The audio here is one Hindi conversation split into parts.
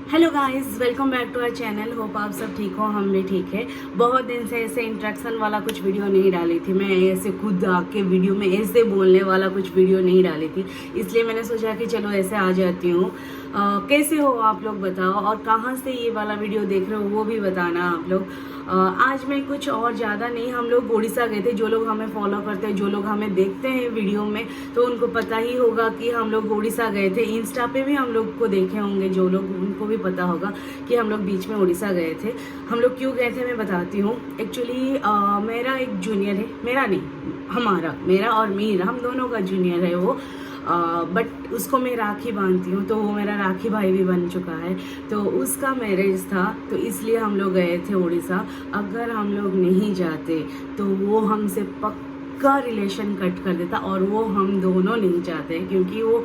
Hello guys, welcome back to our channel. Hope आप सब ठीक हो, हम भी ठीक है। बहुत दिन से ऐसे इंट्रैक्शन वाला कुछ वीडियो नहीं डाली थी मैं, ऐसे खुद आके वीडियो में ऐसे बोलने वाला कुछ वीडियो नहीं डाली थी, इसलिए मैंने सोचा कि चलो ऐसे आ जाती हूँ। कैसे हो आप लोग बताओ, और कहाँ से ये वाला वीडियो देख रहे हो वो भी बताना आप लोग। आज मैं कुछ और ज़्यादा नहीं, हम लोग उड़ीसा गए थे। जो लोग हमें फॉलो करते हैं, जो लोग हमें देखते हैं वीडियो में, तो उनको पता ही होगा कि हम लोग उड़ीसा गए थे। इंस्टा पे भी हम लोग को देखे होंगे जो लोग, उनको भी पता होगा कि हम लोग बीच में उड़ीसा गए थे। हम लोग क्यों गए थे मैं बताती हूँ। एक्चुअली मेरा एक जूनियर है, मेरा नहीं, मेरा और मीर, हम दोनों का जूनियर है वो। बट उसको मैं राखी बांधती हूँ, तो वो मेरा राखी भाई भी बन चुका है। तो उसका मैरिज था, तो इसलिए हम लोग गए थे उड़ीसा। अगर हम लोग नहीं जाते तो वो हमसे पक्का रिलेशन कट कर देता, और वो हम दोनों नहीं चाहते, क्योंकि वो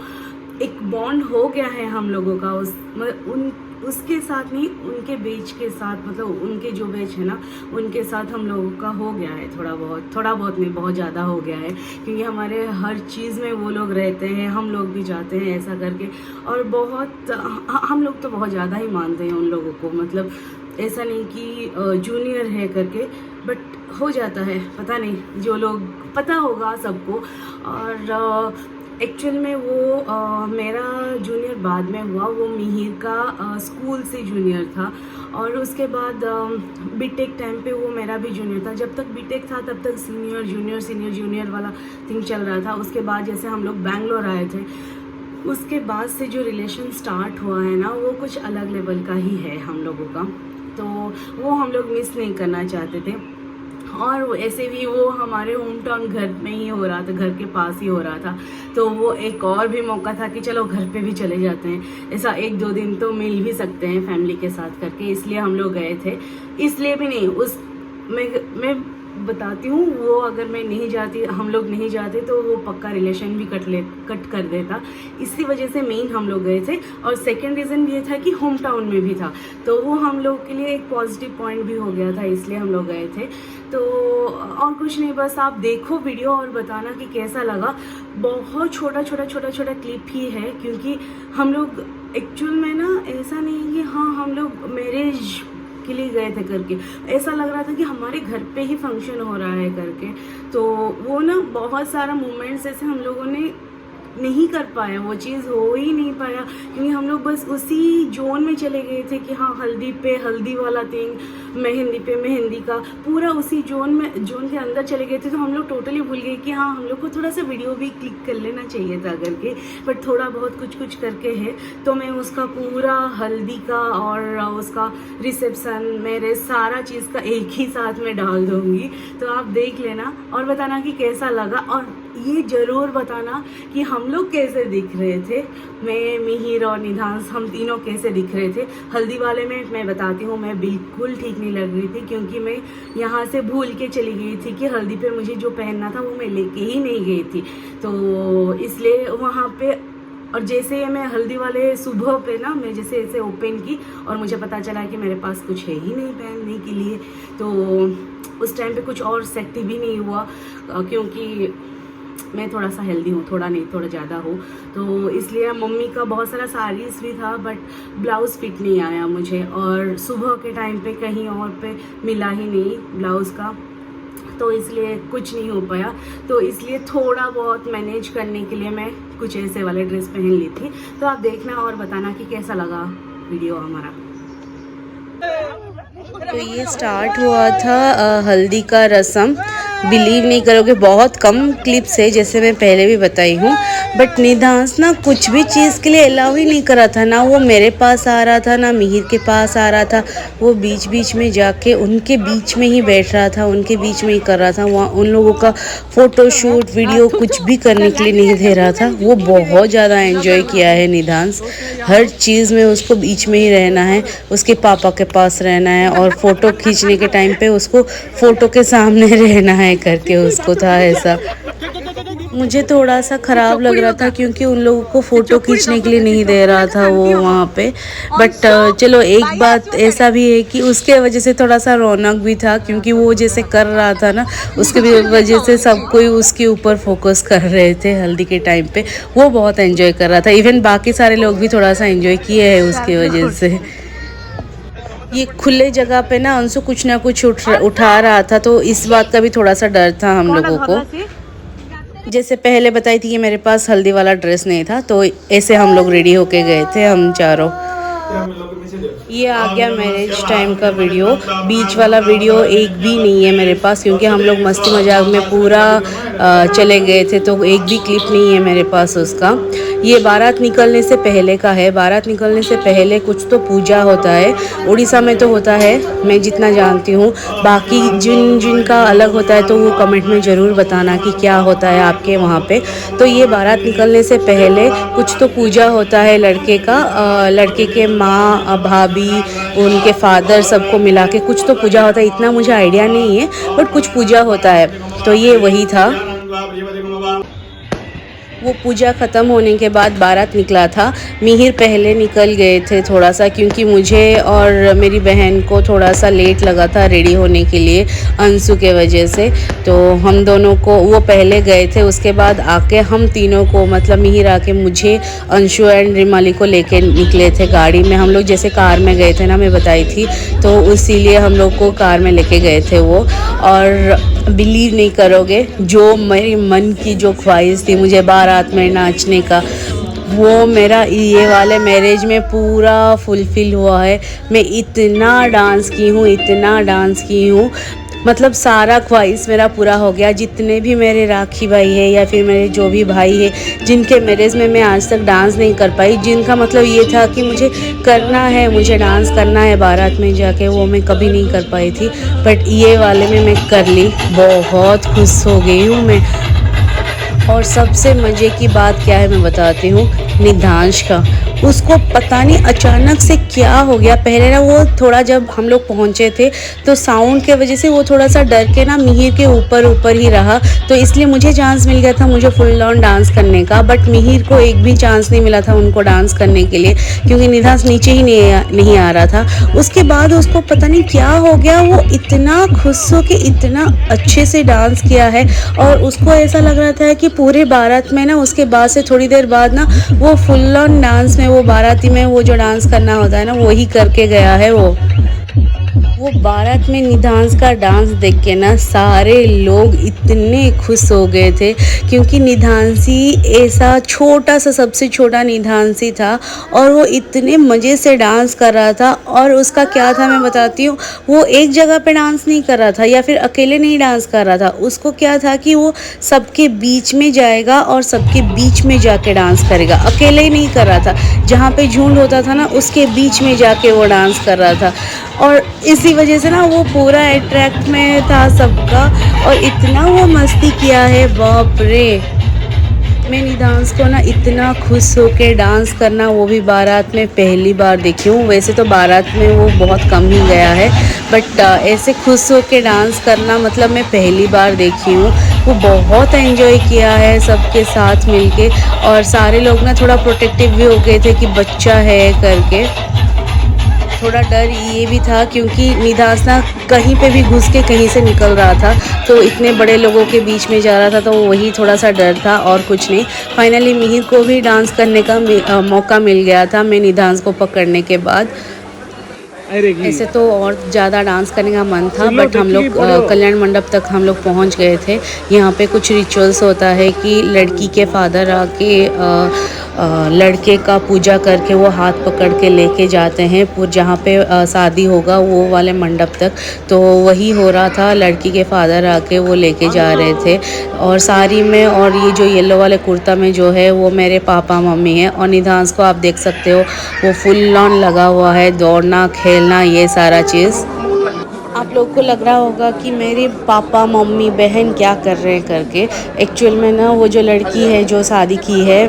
एक बॉन्ड हो गया है हम लोगों का। उसके साथ नहीं, उनके बेच के साथ, मतलब उनके जो बेच है ना, उनके साथ हम लोगों का हो गया है थोड़ा बहुत नहीं, बहुत ज़्यादा हो गया है। क्योंकि हमारे हर चीज़ में वो लोग रहते हैं, हम लोग भी जाते हैं ऐसा करके। और बहुत हम लोग तो बहुत ज़्यादा ही मानते हैं उन लोगों को, मतलब ऐसा नहीं कि जूनियर है करके, बट हो जाता है, पता नहीं, जो लोग पता होगा सबको। और एक्चुअल में वो मेरा जूनियर बाद में हुआ, वो मिहिर का स्कूल से जूनियर था। और उसके बाद बीटेक टाइम पे वो मेरा भी जूनियर था। जब तक बीटेक था तब तक सीनियर जूनियर वाला थिंग चल रहा था। उसके बाद जैसे हम लोग बैंगलोर आए थे, उसके बाद से जो रिलेशन स्टार्ट हुआ है ना, वो कुछ अलग लेवल का ही है हम लोगों का। तो वो हम लोग मिस नहीं करना चाहते थे। और ऐसे भी वो हमारे होम टाउन घर में ही हो रहा था, घर के पास ही हो रहा था। तो वो एक और भी मौका था कि चलो घर पे भी चले जाते हैं, ऐसा 1-2 दिन तो मिल भी सकते हैं फैमिली के साथ करके, इसलिए हम लोग गए थे। इसलिए भी नहीं, मैं बताती हूँ, वो अगर मैं नहीं जाती, हम लोग नहीं जाते, तो वो पक्का रिलेशन भी कट कर देता। इसी वजह से मेन हम लोग गए थे। और सेकंड रीज़न ये था कि होम टाउन में भी था, तो वो हम लोग के लिए एक पॉजिटिव पॉइंट भी हो गया था, इसलिए हम लोग गए थे। तो और कुछ नहीं, बस आप देखो वीडियो और बताना कि कैसा लगा। बहुत छोटा क्लिप ही है, क्योंकि हम लोग एक्चुअल में ना, ऐसा नहीं है कि हाँ हम लोग मैरिज के लिए गए थे करके, ऐसा लग रहा था कि हमारे घर पे ही फंक्शन हो रहा है करके। तो वो ना बहुत सारा मोमेंट्स ऐसे हम लोगों ने नहीं कर पाया, वो चीज़ हो ही नहीं पाया, क्योंकि हम लोग बस उसी जोन में चले गए थे कि हाँ हल्दी पे हल्दी वाला थिंग, मेहंदी पे मेहंदी का, पूरा उसी जोन के अंदर चले गए थे। तो हम लोग टोटली भूल गए कि हाँ हम लोग को थोड़ा सा वीडियो भी क्लिक कर लेना चाहिए था करके, बट थोड़ा बहुत कुछ करके है। तो मैं उसका पूरा हल्दी का और उसका रिसेप्शन, मेरे सारा चीज़ का एक ही साथ में डाल दूँगी, तो आप देख लेना और बताना कि कैसा लगा। और ये ज़रूर बताना कि हम लोग कैसे दिख रहे थे, मैं, मिहिर और निधांश, हम तीनों कैसे दिख रहे थे। हल्दी वाले में मैं बताती हूँ, मैं बिल्कुल ठीक नहीं लग रही थी, क्योंकि मैं यहाँ से भूल के चली गई थी कि हल्दी पे मुझे जो पहनना था वो मैं लेके ही नहीं गई थी। तो इसलिए वहाँ पे, और जैसे मैं हल्दी वाले सुबह पे ना, मैं जैसे ऐसे ओपन की और मुझे पता चला कि मेरे पास कुछ है ही नहीं पहनने के लिए, तो उस टाइम पे कुछ और सेक्टिव भी नहीं हुआ, क्योंकि मैं थोड़ा सा हेल्दी हूँ, थोड़ा नहीं थोड़ा ज़्यादा हूँ। तो इसलिए मम्मी का बहुत सारा साड़ीज़ भी था, बट ब्लाउज़ फिट नहीं आया मुझे, और सुबह के टाइम पे कहीं और पे मिला ही नहीं ब्लाउज़ का, तो इसलिए कुछ नहीं हो पाया। तो इसलिए थोड़ा बहुत मैनेज करने के लिए मैं कुछ ऐसे वाले ड्रेस पहन ली थी। तो आप देखना और बताना कि कैसा लगा वीडियो हमारा। तो ये स्टार्ट हुआ था हल्दी का रस्म। बिलीव नहीं करोगे, बहुत कम क्लिप्स है, जैसे मैं पहले भी बताई हूँ, बट निधांश ना कुछ भी चीज़ के लिए अलाउ ही नहीं करा था। ना वो मेरे पास आ रहा था, ना मिहिर के पास आ रहा था। वो बीच में जाके उनके बीच में ही बैठ रहा था, उनके बीच में ही कर रहा था। वहाँ उन लोगों का फ़ोटो शूट, वीडियो कुछ भी करने के लिए नहीं दे रहा था। वो बहुत ज़्यादा एंजॉय किया है निधांश, हर चीज़ में उसको बीच में ही रहना है, उसके पापा के पास रहना है, और फ़ोटो खींचने के टाइम पे उसको फ़ोटो के सामने रहना है करके उसको था ऐसा। मुझे थोड़ा सा ख़राब लग रहा था क्योंकि उन लोगों को फ़ोटो खींचने के लिए नहीं दे रहा था वो वहाँ पे। बट चलो एक बात ऐसा भी है कि उसके वजह से थोड़ा सा रौनक भी था, क्योंकि वो जैसे कर रहा था ना उसके वजह से सब कोई उसके ऊपर फोकस कर रहे थे हल्दी के टाइम पे। वो बहुत एंजॉय कर रहा था, इवन बाकी सारे लोग भी थोड़ा सा एंजॉय किए हैं उसकी वजह से। ये खुले जगह पे ना अंशु कुछ ना कुछ उठा रहा था, तो इस बात का भी थोड़ा सा डर था हम लोगों को। जैसे पहले बताई थी कि मेरे पास हल्दी वाला ड्रेस नहीं था, तो ऐसे हम लोग रेडी होके गए थे हम चारों। ये आ गया मैरिज टाइम का वीडियो। बीच वाला वीडियो एक भी नहीं है मेरे पास, क्योंकि हम लोग मस्ती मजाक में पूरा चले गए थे, तो एक भी क्लिप नहीं है मेरे पास उसका। ये बारात निकलने से पहले का है। बारात निकलने से पहले कुछ तो पूजा होता है, उड़ीसा में तो होता है मैं जितना जानती हूँ। बाकी जिनका अलग होता है तो वो कमेंट में ज़रूर बताना कि क्या होता है आपके वहाँ पे। तो ये बारात निकलने से पहले कुछ तो पूजा होता है लड़के का, लड़के के माँ भाभी उनके फादर सबको मिला के कुछ तो पूजा होता है। इतना मुझे आइडिया नहीं है बट कुछ पूजा होता है, तो ये वही था। वो पूजा ख़त्म होने के बाद बारात निकला था। मिहिर पहले निकल गए थे थोड़ा सा, क्योंकि मुझे और मेरी बहन को थोड़ा सा लेट लगा था रेडी होने के लिए अंशु के वजह से, तो हम दोनों को वो पहले गए थे। उसके बाद आके हम तीनों को मतलब मिहिर आके मुझे, अंशु एंड रिमाली को लेके निकले थे गाड़ी में। हम लोग जैसे कार में गए थे ना, मैं बताई थी, तो इसीलिए हम लोग को कार में लेके गए थे वो। और बिलीव नहीं करोगे, जो मेरी मन की जो ख्वाहिश थी मुझे बारात में नाचने का, वो मेरा ये वाले मैरिज में पूरा फुलफ़िल हुआ है। मैं इतना डांस की हूँ, इतना डांस की हूँ, मतलब सारा ख्वाहिश मेरा पूरा हो गया। जितने भी मेरे राखी भाई है या फिर मेरे जो भी भाई है जिनके मैरिज में मैं आज तक डांस नहीं कर पाई, जिनका मतलब ये था कि मुझे करना है, मुझे डांस करना है बारात में जाके, वो मैं कभी नहीं कर पाई थी। बट ये वाले में मैं कर ली, बहुत खुश हो गई हूँ मैं। और सबसे मज़े की बात क्या है मैं बताती हूँ, निधांश का। उसको पता नहीं अचानक से क्या हो गया। पहले ना वो थोड़ा, जब हम लोग पहुँचे थे तो साउंड के वजह से वो थोड़ा सा डर के ना मिहिर के ऊपर ही रहा, तो इसलिए मुझे चांस मिल गया था मुझे फुल ऑन डांस करने का। बट मिहिर को एक भी चांस नहीं मिला था उनको डांस करने के लिए, क्योंकि निधांश नीचे ही नहीं आ रहा था। उसके बाद उसको पता नहीं क्या हो गया, वो इतना खुश हो के इतना अच्छे से डांस किया है। और उसको ऐसा लग रहा था कि पूरे बारात में ना, उसके बाद से थोड़ी देर बाद ना वो फुल ऑन डांस में, वो बाराती में वो जो डांस करना होता है ना, वही करके गया है वो बारात में निधांश का डांस देख के ना सारे लोग इतने खुश हो गए थे, क्योंकि निधांशी ऐसा छोटा सा, सबसे छोटा निधांशी था और वो इतने मज़े से डांस कर रहा था। और उसका क्या था मैं बताती हूँ, वो एक जगह पे डांस नहीं कर रहा था या फिर अकेले नहीं डांस कर रहा था। उसको क्या था कि वो सबके बीच में जाएगा और सबके बीच में जाके डांस करेगा, अकेले ही नहीं कर रहा था। जहाँ पे झुंड होता था ना, उसके बीच में जाके वो डांस कर रहा था। और इसी वजह से ना वो पूरा अट्रैक्ट में था सबका, और इतना वो मस्ती किया है, बाप रे। मैं निधांश को ना इतना खुश होके डांस करना, वो भी बारात में पहली बार देखी हूँ। वैसे तो बारात में वो बहुत कम ही गया है, बट ऐसे खुश होके डांस करना मतलब मैं पहली बार देखी हूँ। वो बहुत एंजॉय किया है सबके साथ मिलके। और सारे लोग ना थोड़ा प्रोटेक्टिव भी हो गए थे कि बच्चा है करके। थोड़ा डर ये भी था क्योंकि निधांश ना कहीं पे भी घुस के कहीं से निकल रहा था, तो इतने बड़े लोगों के बीच में जा रहा था, तो वही थोड़ा सा डर था और कुछ नहीं। फाइनली मिहिर को भी डांस करने का मौका मिल गया था मैं निधांश को पकड़ने के बाद। ऐसे तो और ज़्यादा डांस करने का मन था, बट हम लोग कल्याण मंडप तक हम लोग पहुंच गए थे। यहाँ पे कुछ रिचुअल्स होता है कि लड़की के फादर आके लड़के का पूजा करके वो हाथ पकड़ के लेके जाते हैं जहाँ पे शादी होगा वो वाले मंडप तक। तो वही हो रहा था, लड़की के फादर आके वो लेके जा रहे थे। और साड़ी में और ये जो येलो वाले कुर्ता में जो है वो मेरे पापा मम्मी है। और निधांश को आप देख सकते हो वो फुल ऑन लगा हुआ है, दौड़ना खेलना ये सारा चीज़। आप आप लोग को लग रहा होगा कि मेरे पापा मम्मी बहन क्या कर रहे हैं करके। एक्चुअल में ना वो जो लड़की है जो शादी की है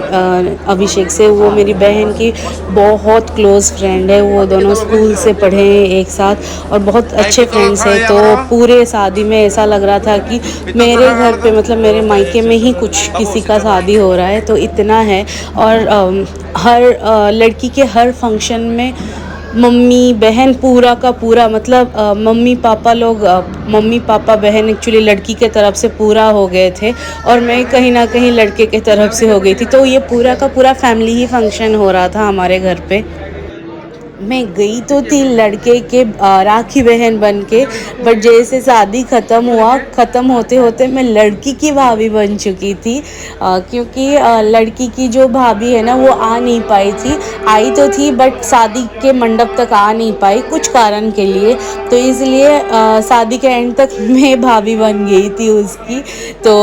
अभिषेक से, वो मेरी बहन की बहुत क्लोज़ फ्रेंड है। वो दोनों स्कूल से पढ़े हैं एक साथ और बहुत अच्छे फ्रेंड्स हैं। तो पूरे शादी में ऐसा लग रहा था कि मेरे घर पे मतलब मेरे मायके में ही कुछ किसी का शादी हो रहा है, तो इतना है। और हर लड़की के हर फंक्शन में मम्मी बहन पूरा का पूरा मतलब मम्मी पापा बहन एक्चुअली लड़की के तरफ से पूरा हो गए थे और मैं कहीं ना कहीं लड़के के तरफ से हो गई थी। तो ये पूरा का पूरा फैमिली ही फंक्शन हो रहा था हमारे घर पे। मैं गई तो थी लड़के के राखी बहन बन के, बट जैसे शादी ख़त्म होते होते मैं लड़की की भाभी बन चुकी थी। क्योंकि लड़की की जो भाभी है ना वो आ नहीं पाई थी। आई तो थी बट शादी के मंडप तक आ नहीं पाई कुछ कारण के लिए, तो इसलिए शादी के एंड तक मैं भाभी बन गई थी उसकी। तो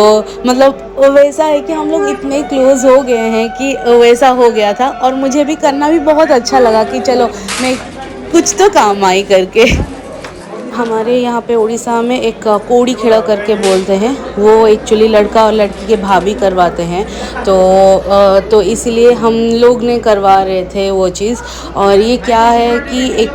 मतलब वैसा है कि हम लोग इतने क्लोज़ हो गए हैं कि वैसा हो गया था और मुझे भी करना भी बहुत अच्छा लगा कि चलो मैं कुछ तो काम आई करके। हमारे यहाँ पे उड़ीसा में एक कोड़ी खेड़ा करके बोलते हैं, वो एक्चुअली लड़का और लड़की के भाभी करवाते हैं। तो इसलिए हम लोग ने करवा रहे थे वो चीज़। और ये क्या है कि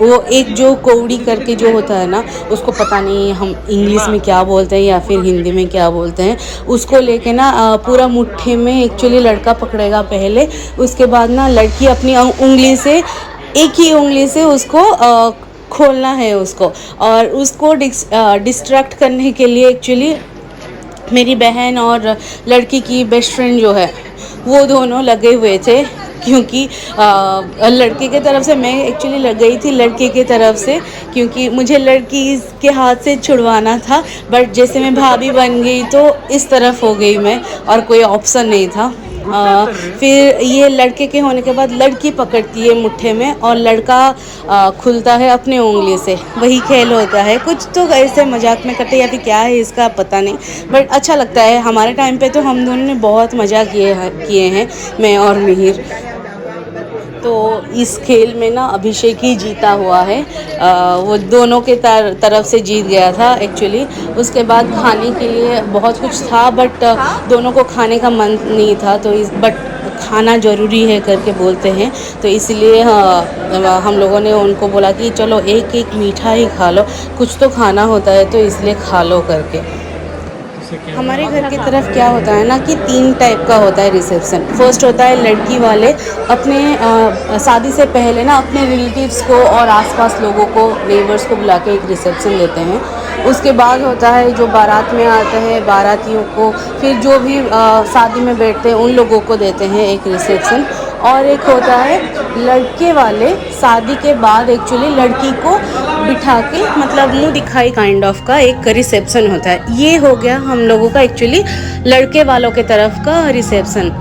वो एक जो कौड़ी करके जो होता है ना, उसको पता नहीं हम इंग्लिश में क्या बोलते हैं या फिर हिंदी में क्या बोलते हैं, उसको लेके ना पूरा मुट्ठी में एक्चुअली लड़का पकड़ेगा पहले, उसके बाद ना लड़की अपनी उंगली से एक ही उंगली से उसको खोलना है उसको। और उसको डिस्ट्रैक्ट करने के लिए एक्चुअली मेरी बहन और लड़की की बेस्ट फ्रेंड जो है वो दोनों लगे हुए थे। क्योंकि लड़के के तरफ से मैं एक्चुअली लग गई थी लड़के के तरफ से, क्योंकि मुझे लड़की के हाथ से छुड़वाना था। बट जैसे मैं भाभी बन गई तो इस तरफ हो गई मैं और कोई ऑप्शन नहीं था। फिर ये लड़के के होने के बाद लड़की पकड़ती है मुट्ठे में और लड़का खुलता है अपने उंगली से। वही खेल होता है, कुछ तो ऐसे मजाक में करते या फिर क्या है इसका पता नहीं, बट अच्छा लगता है। हमारे टाइम पे तो हम दोनों ने बहुत मज़ा किए हैं मैं और मिहिर। तो इस खेल में ना अभिषेक ही जीता हुआ है। वो दोनों के तरफ से जीत गया था एक्चुअली। उसके बाद खाने के लिए बहुत कुछ था बट दोनों को खाने का मन नहीं था, तो बट खाना ज़रूरी है करके बोलते हैं, तो इसलिए हम लोगों ने उनको बोला कि चलो एक एक मीठा ही खा लो, कुछ तो खाना होता है तो इसलिए खा लो करके। हमारे घर की तरफ क्या होता है ना कि 3 टाइप का होता है रिसेप्शन। फर्स्ट होता है लड़की वाले अपने शादी से पहले ना अपने रिलेटिव्स को और आसपास लोगों को, नेबर्स को बुला के एक रिसेप्शन देते हैं। उसके बाद होता है जो बारात में आते हैं बारातियों को, फिर जो भी शादी में बैठते हैं उन लोगों को देते हैं एक रिसेप्शन। और एक होता है लड़के वाले शादी के बाद एक्चुअली लड़की को बिठा के मतलब मुंह दिखाई काइंड ऑफ का एक रिसेप्शन होता है। ये हो गया हम लोगों का एक्चुअली लड़के वालों के तरफ का रिसेप्शन।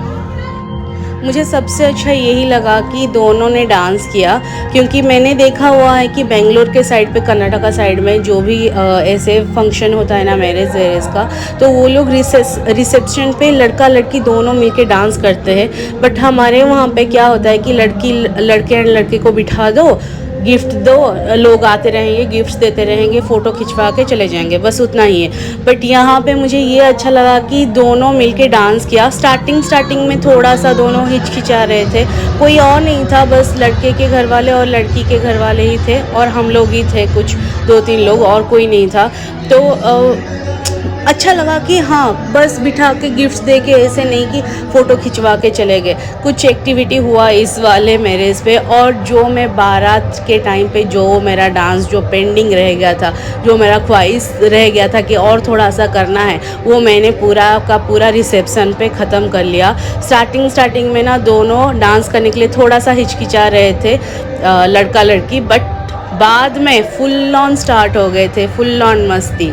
मुझे सबसे अच्छा यही लगा कि दोनों ने डांस किया, क्योंकि मैंने देखा हुआ है कि बेंगलोर के साइड पे, कर्नाटका साइड में जो भी ऐसे फंक्शन होता है ना मैरिज वेरेज का, तो वो लोग रिसेप्शन पे लड़का लड़की दोनों मिलके डांस करते हैं। बट हमारे वहाँ पे क्या होता है कि लड़के और लड़के को बिठा दो, गिफ्ट दो, लोग आते रहेंगे, गिफ्ट्स देते रहेंगे, फ़ोटो खिंचवा के चले जाएंगे, बस उतना ही है। बट यहाँ पे मुझे ये अच्छा लगा कि दोनों मिलके डांस किया। स्टार्टिंग में थोड़ा सा दोनों हिचकिचा रहे थे, कोई और नहीं था, बस लड़के के घर वाले और लड़की के घर वाले ही थे और हम लोग ही थे, कुछ 2-3 लोग, और कोई नहीं था। तो अच्छा लगा कि हाँ बस बिठा के गिफ्ट्स दे के, ऐसे नहीं कि फ़ोटो खिंचवा के चले गए। कुछ एक्टिविटी हुआ इस वाले मैरिज पे। और जो मैं बारात के टाइम पे जो मेरा डांस जो पेंडिंग रह गया था, जो मेरा ख्वाहिश रह गया था कि और थोड़ा सा करना है, वो मैंने पूरा का पूरा रिसेप्शन पे ख़त्म कर लिया। स्टार्टिंग में ना दोनों डांस करने के लिए थोड़ा सा हिचकिचा रहे थे लड़का लड़की, बट बाद में फुल ऑन स्टार्ट हो गए थे, फुल ऑन मस्ती।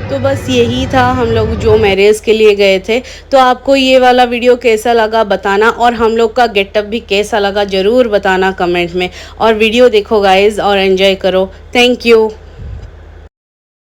तो बस यही था हम लोग जो मैरिज के लिए गए थे। तो आपको ये वाला वीडियो कैसा लगा बताना, और हम लोग का गेटअप भी कैसा लगा ज़रूर बताना कमेंट में। और वीडियो देखो गाइज़ और एंजॉय करो। Thank you.